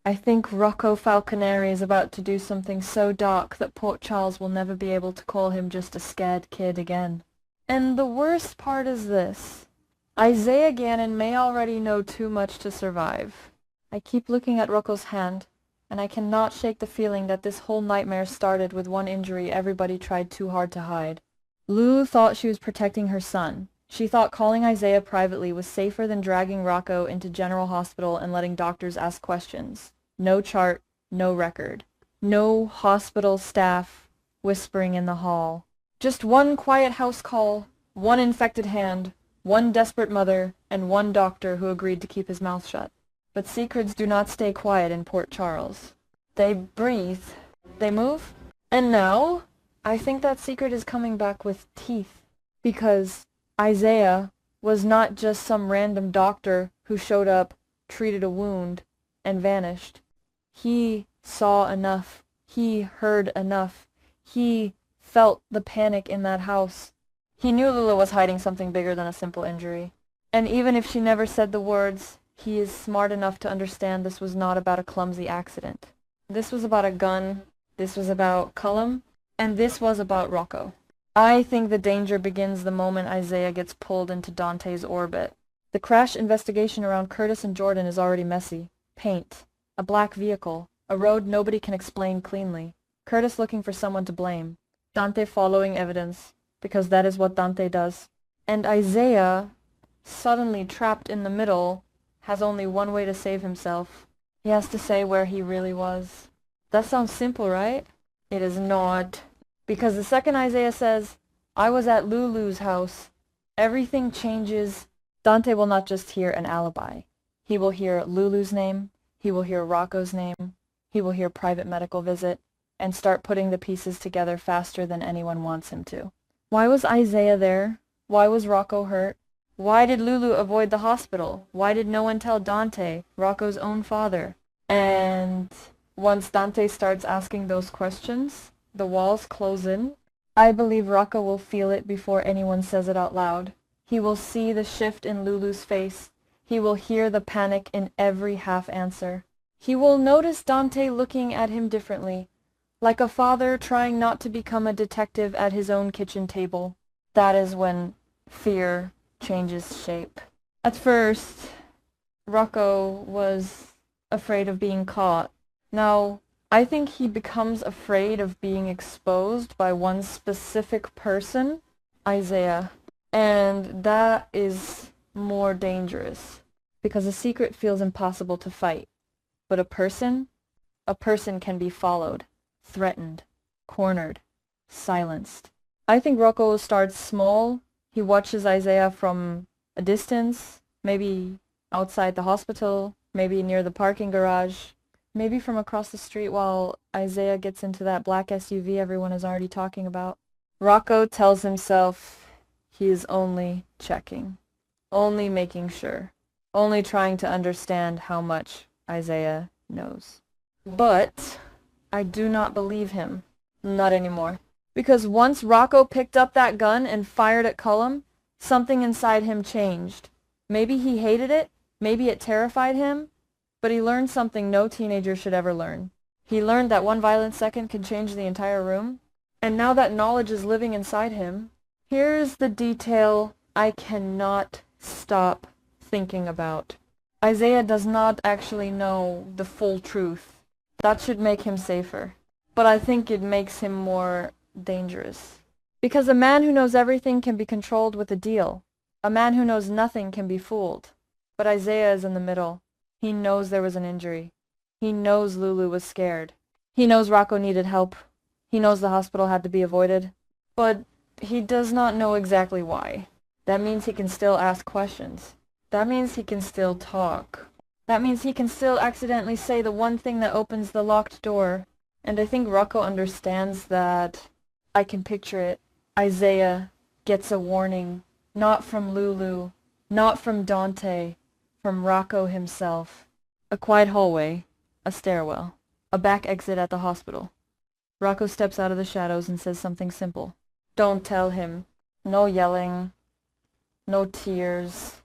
I think Rocco Falconeri is about to do something so dark that Port Charles will never be able to call him just a scared kid again. And the worst part is this. Isaiah Gannon may already know too much to survive. I keep looking at Rocco's hand, and I cannot shake the feeling that this whole nightmare started with one injury everybody tried too hard to hide. Lulu thought she was protecting her son. She thought calling Isaiah privately was safer than dragging Rocco into General Hospital and letting doctors ask questions. No chart, no record. No hospital staff whispering in the hall. Just one quiet house call, one infected hand, one desperate mother, and one doctor who agreed to keep his mouth shut. But secrets do not stay quiet in Port Charles. They breathe. They move. And now, I think that secret is coming back with teeth. Because Isaiah was not just some random doctor who showed up, treated a wound, and vanished. He saw enough. He heard enough. He felt the panic in that house. He knew Lula was hiding something bigger than a simple injury. And even if she never said the words, he is smart enough to understand this was not about a clumsy accident. This was about a gun, this was about Cullum, and this was about Rocco. I think the danger begins the moment Isaiah gets pulled into Dante's orbit. The crash investigation around Curtis and Jordan is already messy. Paint, a black vehicle, a road nobody can explain cleanly, Curtis looking for someone to blame, Dante following evidence, because that is what Dante does. And Isaiah, suddenly trapped in the middle, has only one way to save himself. He has to say where he really was. That sounds simple, right? It is not. Because the second Isaiah says, "I was at Lulu's house," everything changes. Dante will not just hear an alibi. He will hear Lulu's name, he will hear Rocco's name, he will hear private medical visit, and start putting the pieces together faster than anyone wants him to. Why was Isaiah there? Why was Rocco hurt? Why did Lulu avoid the hospital? Why did no one tell Dante, Rocco's own father? And once Dante starts asking those questions, the walls close in. I believe Rocco will feel it before anyone says it out loud. He will see the shift in Lulu's face. He will hear the panic in every half answer. He will notice Dante looking at him differently, like a father trying not to become a detective at his own kitchen table. That is when fear changes shape. At first, Rocco was afraid of being caught. Now, I think he becomes afraid of being exposed by one specific person, Isaiah. And that is more dangerous, because a secret feels impossible to fight. But a person can be followed, threatened, cornered, silenced. I think Rocco starts small. He watches Isaiah from a distance, maybe outside the hospital, maybe near the parking garage, maybe from across the street while Isaiah gets into that black SUV everyone is already talking about. Rocco tells himself he is only checking, only making sure, only trying to understand how much Isaiah knows. But I do not believe him. Not anymore. Because once Rocco picked up that gun and fired at Cullum, something inside him changed. Maybe he hated it, maybe it terrified him, but he learned something no teenager should ever learn. He learned that one violent second can change the entire room, and now that knowledge is living inside him, here's the detail I cannot stop thinking about. Isaiah does not actually know the full truth. That should make him safer. But I think it makes him more dangerous. Because a man who knows everything can be controlled with a deal. A man who knows nothing can be fooled. But Isaiah is in the middle. He knows there was an injury. He knows Lulu was scared. He knows Rocco needed help. He knows the hospital had to be avoided. But he does not know exactly why. That means he can still ask questions. That means he can still talk. That means he can still accidentally say the one thing that opens the locked door. And I think Rocco understands that. I can picture it. Isaiah gets a warning. Not from Lulu. Not from Dante. From Rocco himself. A quiet hallway. A stairwell. A back exit at the hospital. Rocco steps out of the shadows and says something simple. Don't tell him. No yelling. No tears.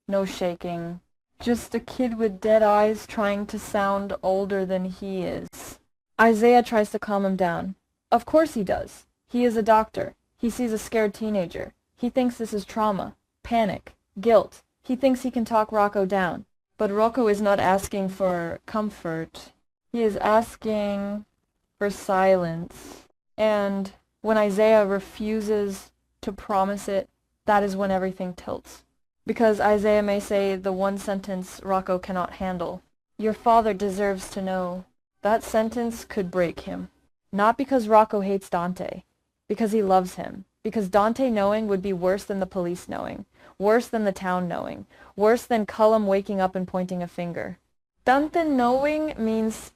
No shaking. Just a kid with dead eyes trying to sound older than he is. Isaiah tries to calm him down. Of course he does. He is a doctor. He sees a scared teenager. He thinks this is trauma, panic, guilt. He thinks he can talk Rocco down. But Rocco is not asking for comfort. He is asking for silence. And when Isaiah refuses to promise it, that is when everything tilts. Because Isaiah may say the one sentence Rocco cannot handle. Your father deserves to know. That sentence could break him. Not because Rocco hates Dante. Because he loves him. Because Dante knowing would be worse than the police knowing. Worse than the town knowing. Worse than Cullum waking up and pointing a finger. Dante knowing means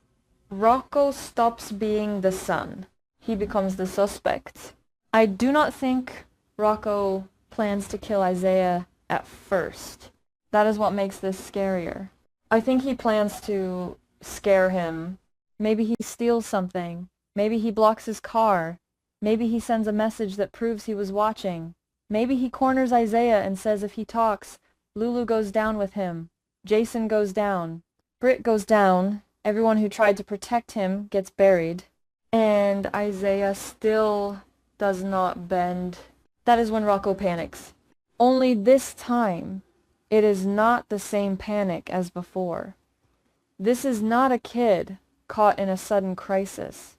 Rocco stops being the son. He becomes the suspect. I do not think Rocco plans to kill Isaiah at first. That is what makes this scarier. I think he plans to scare him. Maybe he steals something. Maybe he blocks his car. Maybe he sends a message that proves he was watching. Maybe he corners Isaiah and says if he talks, Lulu goes down with him. Jason goes down. Britt goes down. Everyone who tried to protect him gets buried. And Isaiah still does not bend. That is when Rocco panics. Only this time, it is not the same panic as before. This is not a kid caught in a sudden crisis.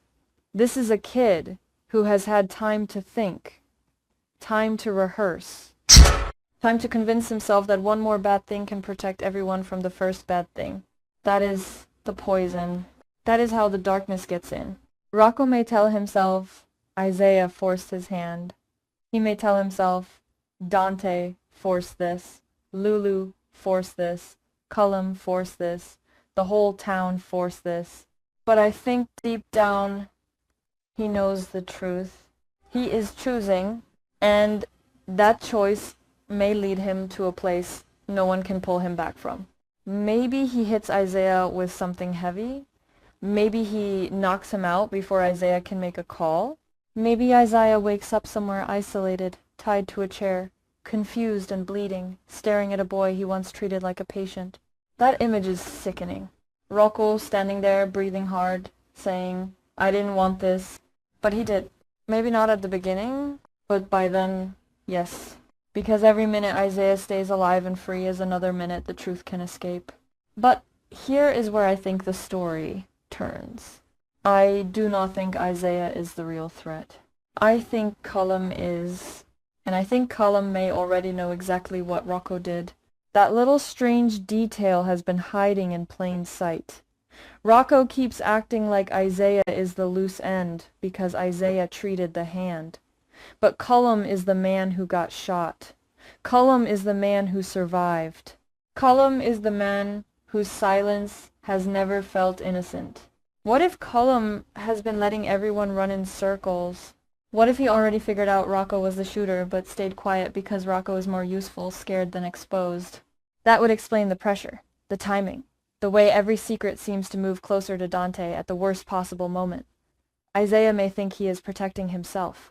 This is a kid who has had time to think, time to rehearse, time to convince himself that one more bad thing can protect everyone from the first bad thing. That is the poison. That is how the darkness gets in. Rocco may tell himself Isaiah forced his hand. He may tell himself Dante forced this, Lulu forced this, Cullum forced this, the whole town forced this. But I think deep down he knows the truth. He is choosing, and that choice may lead him to a place no one can pull him back from. Maybe he hits Isaiah with something heavy. Maybe he knocks him out before Isaiah can make a call. Maybe Isaiah wakes up somewhere isolated, tied to a chair, confused and bleeding, staring at a boy he once treated like a patient. That image is sickening. Rocco standing there, breathing hard, saying, I didn't want this. But he did. Maybe not at the beginning, but by then, yes. Because every minute Isaiah stays alive and free is another minute the truth can escape. But here is where I think the story turns. I do not think Isaiah is the real threat. I think Cullum is, and I think Cullum may already know exactly what Rocco did. That little strange detail has been hiding in plain sight. Rocco keeps acting like Isaiah is the loose end because Isaiah treated the hand. But Cullum is the man who got shot. Cullum is the man who survived. Cullum is the man whose silence has never felt innocent. What if Cullum has been letting everyone run in circles? What if he already figured out Rocco was the shooter but stayed quiet because Rocco is more useful, scared than exposed? That would explain the pressure, the timing, the way every secret seems to move closer to Dante at the worst possible moment. Isaiah may think he is protecting himself.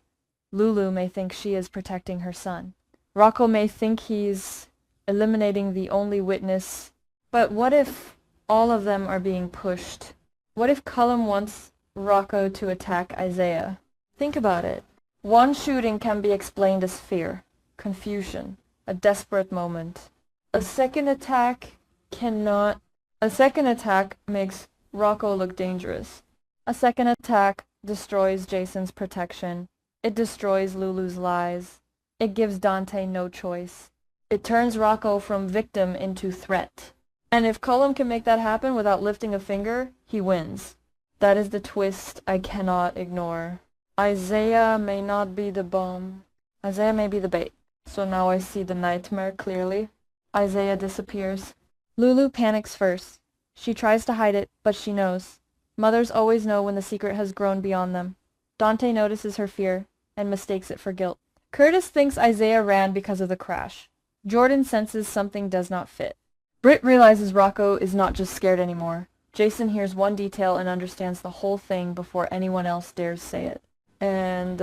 Lulu may think she is protecting her son. Rocco may think he's eliminating the only witness. But what if all of them are being pushed? What if Cullum wants Rocco to attack Isaiah? Think about it. One shooting can be explained as fear, confusion, a desperate moment. A second attack cannot. A second attack makes Rocco look dangerous. A second attack destroys Jason's protection. It destroys Lulu's lies. It gives Dante no choice. It turns Rocco from victim into threat. And if Cullum can make that happen without lifting a finger, he wins. That is the twist I cannot ignore. Isaiah may not be the bomb. Isaiah may be the bait. So now I see the nightmare clearly. Isaiah disappears. Lulu panics first. She tries to hide it, but she knows. Mothers always know when the secret has grown beyond them. Dante notices her fear and mistakes it for guilt. Curtis thinks Isaiah ran because of the crash. Jordan senses something does not fit. Britt realizes Rocco is not just scared anymore. Jason hears one detail and understands the whole thing before anyone else dares say it. And,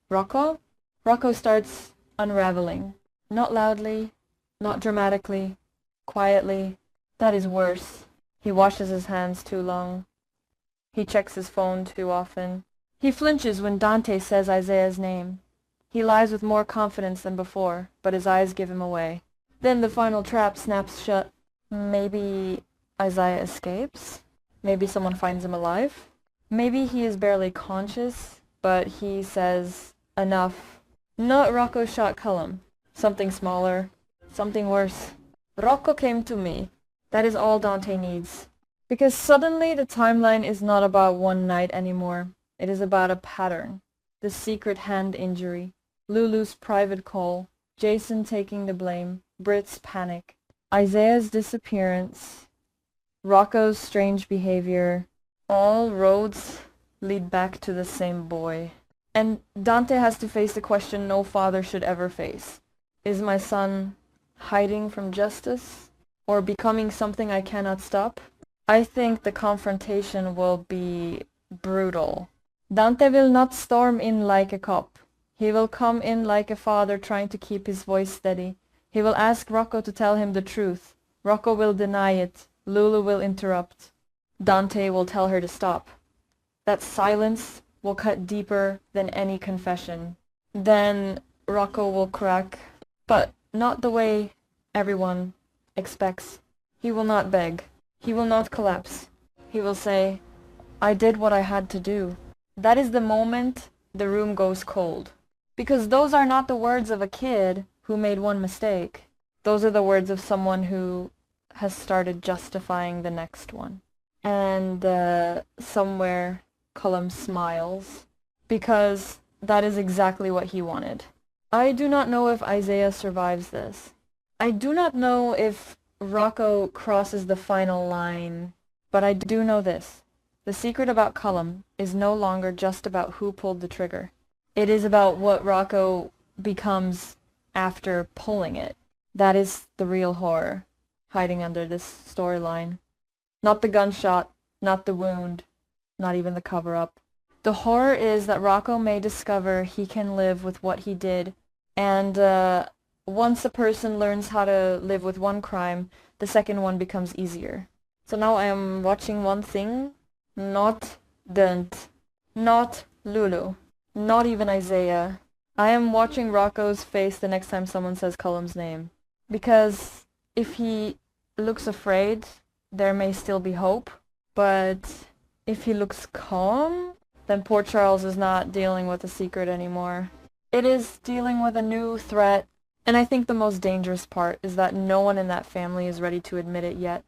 Rocco? Rocco starts unraveling. Not loudly, not dramatically, quietly. That is worse. He washes his hands too long. He checks his phone too often. He flinches when Dante says Isaiah's name. He lies with more confidence than before, but his eyes give him away. Then the final trap snaps shut. Maybe Isaiah escapes? Maybe someone finds him alive? Maybe he is barely conscious, but he says, enough. Not Rocco shot Cullum. Something smaller. Something worse. Rocco came to me. That is all Dante needs. Because suddenly the timeline is not about one night anymore. It is about a pattern. The secret hand injury. Lulu's private call. Jason taking the blame. Brit's panic. Isaiah's disappearance. Rocco's strange behavior. All roads lead back to the same boy. And Dante has to face the question no father should ever face. Is my son hiding from justice? Or becoming something I cannot stop? I think the confrontation will be brutal. Dante will not storm in like a cop. He will come in like a father trying to keep his voice steady. He will ask Rocco to tell him the truth. Rocco will deny it. Lulu will interrupt. Dante will tell her to stop. That silence will cut deeper than any confession. Then Rocco will crack, but not the way everyone expects. He will not beg. He will not collapse. He will say, I did what I had to do. That is the moment the room goes cold. Because those are not the words of a kid who made one mistake. Those are the words of someone who has started justifying the next one. And somewhere Cullum smiles, because that is exactly what he wanted. I do not know if Isaiah survives this. I do not know if Rocco crosses the final line, but I do know this. The secret about Cullum is no longer just about who pulled the trigger. It is about what Rocco becomes after pulling it. That is the real horror hiding under this storyline. Not the gunshot, not the wound, not even the cover-up. The horror is that Rocco may discover he can live with what he did, and once a person learns how to live with one crime, the second one becomes easier. So now I am watching one thing, not Dent, not Lulu, not even Isaiah. I am watching Rocco's face the next time someone says Cullum's name. Because if he looks afraid, there may still be hope. But if he looks calm, then poor Charles is not dealing with a secret anymore. It is dealing with a new threat. And I think the most dangerous part is that no one in that family is ready to admit it yet.